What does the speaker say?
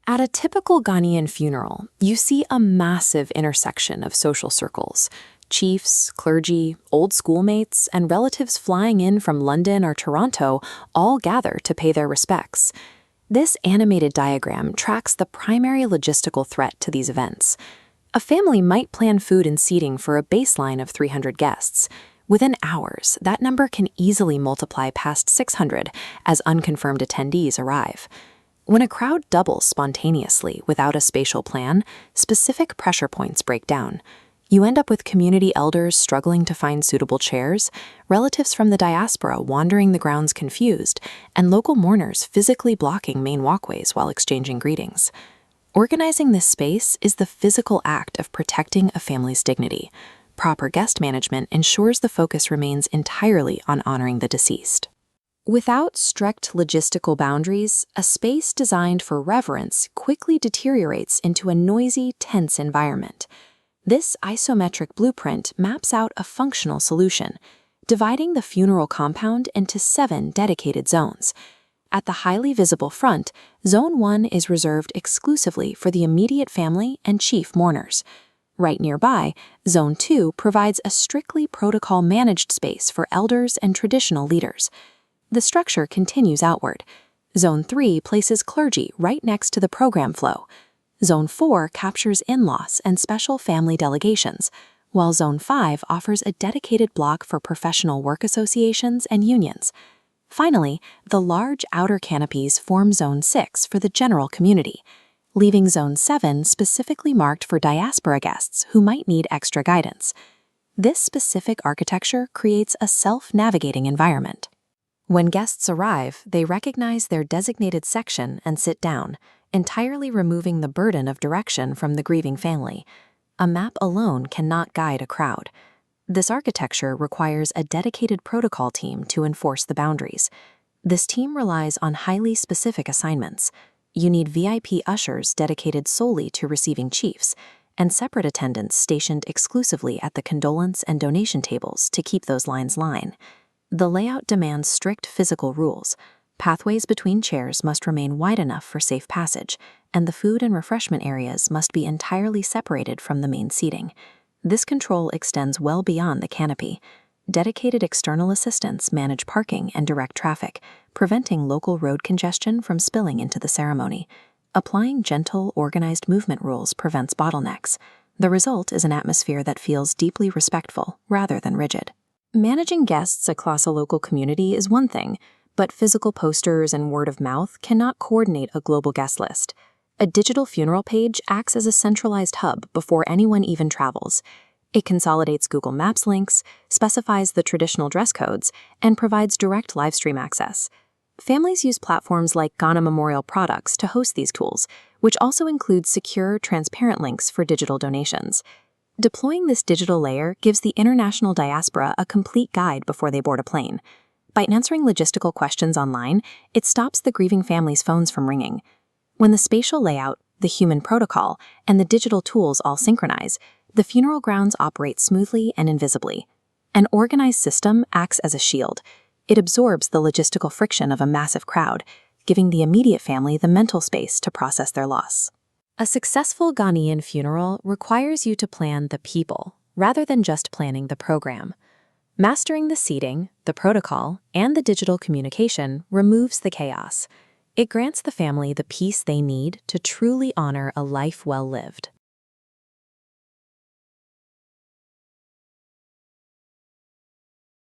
At a typical Ghanaian funeral, you see a massive intersection of social circles. Chiefs, clergy, old schoolmates, and relatives flying in from London or Toronto all gather to pay their respects. This animated diagram tracks the primary logistical threat to these events. A family might plan food and seating for a baseline of 300 guests. Within hours, that number can easily multiply past 600 as unconfirmed attendees arrive. When a crowd doubles spontaneously without a spatial plan, specific pressure points break down. You end up with community elders struggling to find suitable chairs, relatives from the diaspora wandering the grounds confused, and local mourners physically blocking main walkways while exchanging greetings. Organizing this space is the physical act of protecting a family's dignity. Proper guest management ensures the focus remains entirely on honoring the deceased. Without strict logistical boundaries, a space designed for reverence quickly deteriorates into a noisy, tense environment. This isometric blueprint maps out a functional solution, dividing the funeral compound into 7 dedicated zones. At the highly visible front, Zone 1 is reserved exclusively for the immediate family and chief mourners. Right nearby, Zone 2 provides a strictly protocol-managed space for elders and traditional leaders. The structure continues outward. Zone 3 places clergy right next to the program flow. Zone 4 captures in-laws and special family delegations, while Zone 5 offers a dedicated block for professional work associations and unions. Finally, the large outer canopies form Zone 6 for the general community, leaving Zone 7 specifically marked for diaspora guests who might need extra guidance. This specific architecture creates a self-navigating environment. When guests arrive, they recognize their designated section and sit down, entirely removing the burden of direction from the grieving family. A map alone cannot guide a crowd. This architecture requires a dedicated protocol team to enforce the boundaries. This team relies on highly specific assignments. You need VIP ushers dedicated solely to receiving chiefs, and separate attendants stationed exclusively at the condolence and donation tables to keep those lines line. The layout demands strict physical rules. Pathways between chairs must remain wide enough for safe passage, and the food and refreshment areas must be entirely separated from the main seating. This control extends well beyond the canopy. Dedicated external assistants manage parking and direct traffic, preventing local road congestion from spilling into the ceremony. Applying gentle, organized movement rules prevents bottlenecks. The result is an atmosphere that feels deeply respectful rather than rigid. Managing guests across a local community is one thing, but physical posters and word of mouth cannot coordinate a global guest list. A digital funeral page acts as a centralized hub before anyone even travels. It consolidates Google Maps links, specifies the traditional dress codes, and provides direct livestream access. Families use platforms like Ghana Memorial Products to host these tools, which also include secure, transparent links for digital donations. Deploying this digital layer gives the international diaspora a complete guide before they board a plane. By answering logistical questions online, it stops the grieving family's phones from ringing. When the spatial layout, the human protocol, and the digital tools all synchronize, the funeral grounds operate smoothly and invisibly. An organized system acts as a shield. It absorbs the logistical friction of a massive crowd, giving the immediate family the mental space to process their loss. A successful Ghanaian funeral requires you to plan the people, rather than just planning the program. Mastering the seating, the protocol, and the digital communication removes the chaos. It grants the family the peace they need to truly honor a life well lived.